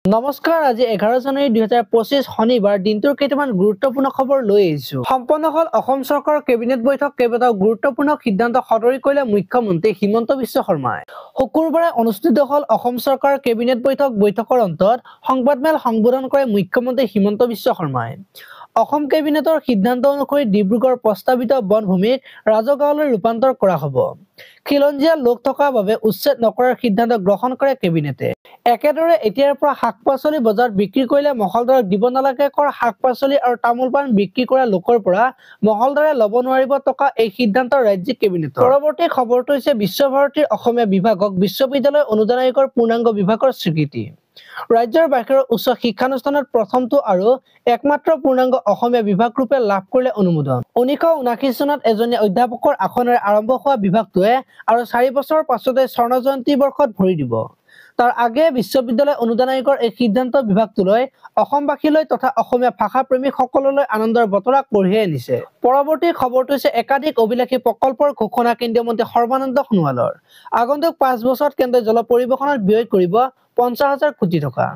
নমস্কাৰ, আজি 11 জানুৱাৰী 2025 শনিবাৰ দিনটোৰ কেইটামান গুৰুত্বপূৰ্ণ খবৰ লৈ আহিছো। সম্পন্ন হল অসম চৰকাৰৰ কেবিনেট বৈঠক। কেইবাটাও গুৰুত্বপূৰ্ণ সিদ্ধান্ত সদৰি কৰিলে মুখ্যমন্ত্ৰী হিমন্ত বিশ্ব শৰ্মাই। শুকুৰবাৰে অনুষ্ঠিত হল অসম চৰকাৰৰ কেবিনেট বৈঠক। বৈঠকৰ অন্তত সংবাদমেল সম্বোধন কৰে মুখ্যমন্ত্ৰী হিমন্ত বিশ্ব শৰ্মাই। অসম কেবিনেটৰ সিদ্ধান্ত অনুসৰি ডিব্ৰুগড় প্ৰস্তাৱিত বনভূমিক ৰাজগাঁৱলৈ ৰূপান্তৰ কৰা হ'ব। খিলঞ্জীয়া লোক থকাৰ বাবে উচ্ছেদ নকৰাৰ সিদ্ধান্ত গ্ৰহণ কৰে কেবিনেটে। একেদৰে এতিয়াৰ পৰা শাক-পাচলি বজাৰত বিক্ৰী কৰিলে মহলদাৰক দিব নালাগে কৰ। শাক-পাচলি আৰু তামোল পাণ বিক্ৰী কৰা লোকৰ পৰা মহলদাৰে ল'ব নোৱাৰিব টকা। এই সিদ্ধান্ত ৰাজ্যিক কেবিনেটৰ। পৰৱৰ্তী খবৰটো হৈছে বিশ্বভাৰতীৰ অসমীয়া বিভাগক বিশ্ববিদ্যালয় অনুদান আয়োগৰ পূৰ্ণাংগ বিভাগৰ স্বীকৃতি। ৰাজ্যৰ বাহিৰৰ উচ্চ শিক্ষানুষ্ঠানত প্ৰথমটো আৰু একমাত্ৰ পূৰ্ণাংগ অসমীয়া বিভাগ ৰূপে লাভ কৰিলে অনুমোদন। 1979 চনত এজনীয়া অধ্যাপকৰ আসনেৰে আৰম্ভ হোৱা বিভাগটোৱে আৰু 4 বছৰৰ পাছতে স্বৰ্ণ জয়ন্তী বৰ্ষত ভৰি দিব। তাৰ আগেয়ে বিশ্ববিদ্যালয় অনুদান আয়োগৰ এই সিদ্ধান্ত বিভাগটোলৈ অসমবাসীলৈ তথা অসমীয়া ভাষা প্ৰেমী সকললৈ আনন্দৰ বতৰা কঢ়িয়াই আনিছে। পৰৱৰ্তী খবৰটো হৈছে একাধিক অভিলাষী প্ৰকল্পৰ ঘোষণা কেন্দ্ৰীয় মন্ত্ৰী সৰ্বানন্দ সোণোৱালৰ। আগন্তুক 5 বছৰত কেন্দ্ৰই জল পৰিবহণত ব্যয় কৰিব 50,000 কোটি টকা।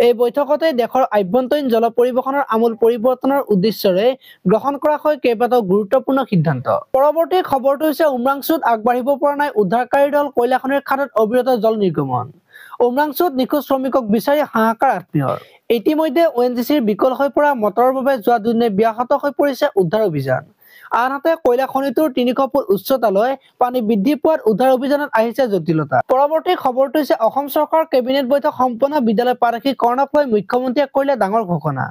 এই বৈঠকতে দেশৰ আভ্যন্তৰীণ জল পৰিবহণৰ আমূল পৰিৱৰ্তনৰ উদ্দেশ্যৰে গ্ৰহণ কৰা হয় কেইবাটাও গুৰুত্বপূৰ্ণ সিদ্ধান্ত। পৰৱৰ্তী খবৰটো হৈছে উমৰাংচুত আগবাঢ়িব পৰা নাই উদ্ধাৰকাৰী দল। কয়লা খনিৰ খাদত অবিৰত জল নিৰ্গমন। উমৰাংচুত নিখোজ শ্ৰমিকক বিচাৰি হাহাকাৰ আত্মীয়ৰ। ইতিমধ্যে ONGCৰ বিকল হৈ পৰা মটৰৰ বাবে যোৱা দুদিনে ব্যাহত হৈ পৰিছে উদ্ধাৰ অভিযান। আনহাতে কয়লা খনিটোৰ 300 ফুট উচ্চতালৈ পানী বৃদ্ধি পোৱাত উদ্ধাৰ অভিযানত আহিছে জটিলতা। পৰৱৰ্তী খবৰটো হৈছে অসম চৰকাৰৰ কেবিনেট বৈঠক সম্পন্ন। বিদ্যালয় প্ৰাদেশিকৰণক লৈ মুখ্যমন্ত্ৰীয়ে কৰিলে ডাঙৰ ঘোষণা।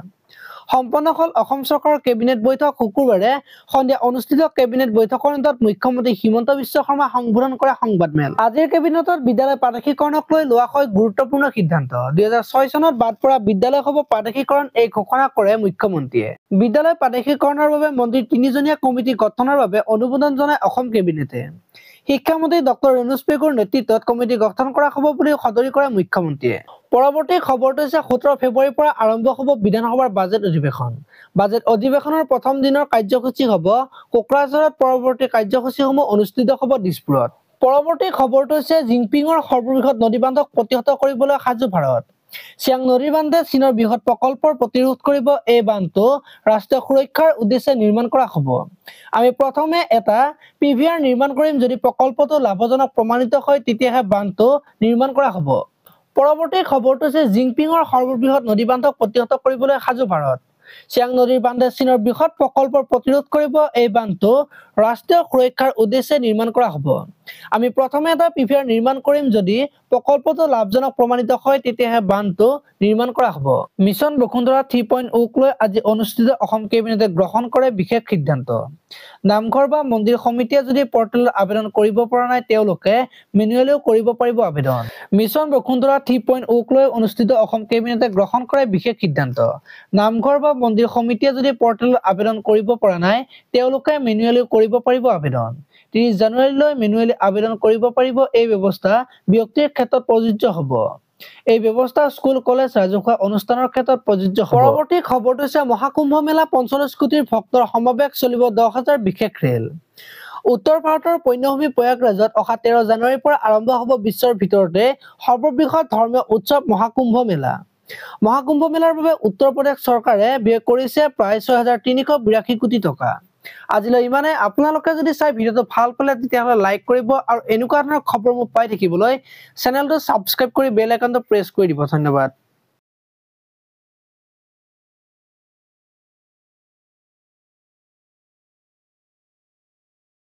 সম্পন্ন হল অসম চৰকাৰৰ কেবিনেট বৈঠক। শুকুৰবাৰে সন্ধিয়া অনুষ্ঠিত কেবিনেট বৈঠকৰ অন্তত মুখ্যমন্ত্ৰী হিমন্ত বিশ্ব শৰ্মা সম্বোধন কৰে সংবাদমেল। আজিৰ কেবিনেটত বিদ্যালয় প্ৰাদেশিকৰণক লৈ লোৱা হয় গুৰুত্বপূৰ্ণ সিদ্ধান্ত। 2006 চনত বাদ পৰা বিদ্যালয় হ'ব প্ৰাদেশিকৰণ। এই ঘোষণা কৰে মুখ্যমন্ত্ৰীয়ে। বিদ্যালয় প্ৰাদেশিকৰণৰ বাবে মন্ত্ৰীৰ 3জনীয়া কমিটি গঠনৰ বাবে অনুমোদন জনায় অসম কেবিনেটে। শিক্ষামন্ত্ৰী ডক্টৰ ৰণোজ পেগুৰ নেতৃত্বত কমিটি গঠন কৰা হ'ব বুলি সদৰি কৰে মুখ্যমন্ত্ৰীয়ে। পৰৱৰ্তী খবৰটো হৈছে 17 ফেব্ৰুৱাৰীৰ পৰা আৰম্ভ হ'ব বিধানসভাৰ বাজেট অধিৱেশন। বাজেট অধিৱেশনৰ প্ৰথম দিনৰ কাৰ্যসূচী হ'ব কোকৰাঝাৰত। পৰৱৰ্তী কাৰ্যসূচীসমূহ অনুষ্ঠিত হ'ব দিছপুৰত। পৰৱৰ্তী খবৰটো হৈছে জিনপিঙৰ সৰ্ববৃহৎ নদীবান্ধক প্ৰতিহত কৰিবলৈ সাজু ভাৰত। চিয়াং নদীৰ বান্ধে চীনৰ বৃহৎ প্ৰকল্পৰ প্ৰতিৰোধ কৰিব। এই বান্ধটো ৰাষ্ট্ৰীয় সুৰক্ষাৰ উদ্দেশ্যে নিৰ্মাণ কৰা হ'ব। আমি প্ৰথমে এটা PVR নিৰ্মাণ কৰিম। যদি প্ৰকল্পটো লাভজনক প্ৰমাণিত হয় তেতিয়াহে বান্ধটো নিৰ্মাণ কৰা হ'ব। পৰৱৰ্তী খবৰটো হৈছে জিনপিঙৰ সৰ্ববৃহৎ নদীবান্ধক প্ৰতিহত কৰিবলৈ সাজু ভাৰত। চিয়াং নদীৰ বান্ধে চীনৰ বৃহৎ প্ৰকল্পৰ প্ৰতিৰোধ কৰিব। এই বান্ধটো ৰাষ্ট্ৰীয় সুৰক্ষাৰ উদ্দেশ্যে নিৰ্মাণ কৰা হ'ব। আমি প্ৰথমে এটা PVR নিৰ্মাণ কৰিম। যদি প্ৰকল্পটো লাভজনক প্ৰমাণিত হয় তেতিয়াহে বান্ধটো নিৰ্মাণ কৰা হ'ব। মিছন বসুন্ধৰা 3.0ক লৈ আজি অনুষ্ঠিত অসম কেবিনেটে গ্ৰহণ কৰে বিশেষ সিদ্ধান্ত। নামঘৰ বা মন্দিৰ সমিতিয়ে যদি পৰ্টেলত আবেদন কৰিব পৰা নাই তেওঁলোকে মেনুৱেলিও কৰিব পাৰিব আবেদন। মিছন বসুন্ধৰা 3.0ক লৈ অনুষ্ঠিত অসম কেবিনেটে গ্ৰহণ কৰে বিশেষ সিদ্ধান্ত। নামঘৰ বা মন্দিৰ সমিতিয়ে যদি পৰ্টেলত আবেদন কৰিব পৰা নাই তেওঁলোকে মেনুৱেলিও কৰিব পাৰিব আবেদন। 30 জানুৱাৰীলৈ মেনুৱেলি আবেদন কৰিব পাৰিব। এই ব্যৱস্থা ব্যক্তিৰ ক্ষেত্ৰত প্ৰযোজ্য হ'ব। এই ব্যৱস্থা স্কুল, কলেজ, ৰাজহুৱা অনুষ্ঠানৰ ক্ষেত্ৰত প্ৰযোজ্য হ'ব। পৰৱৰ্তী খবৰটো হৈছে মহাকুম্ভ মেলা 45 কোটিৰ ভক্তৰ সমাৱেশ চলিব 10,000 বিশেষ ৰেল। উত্তৰ ভাৰতৰ পণ্যভূমি প্ৰয়াগৰাজত অহা 13 জানুৱাৰীৰ পৰা আৰম্ভ হ'ব বিশ্বৰ ভিতৰতে সৰ্ববৃহৎ ধৰ্মীয় উৎসৱ মহাকুম্ভ মেলা। মহাকুম্ভ মেলাৰ বাবে উত্তৰ প্ৰদেশ চৰকাৰে ব্যয় কৰিছে প্ৰায় 6,382 কোটি টকা। আজিলৈ ইমানে। আপোনালোকে যদি চাই ভিডিঅ'টো ভাল পালে তেতিয়াহ'লে লাইক কৰিব আৰু এনেকুৱা ধৰণৰ খবৰবোৰ পাই থাকিবলৈ চেনেলটো ছাবস্ক্ৰাইব কৰি বেল আইকনটো প্ৰেছ কৰি দিব। ধন্যবাদ।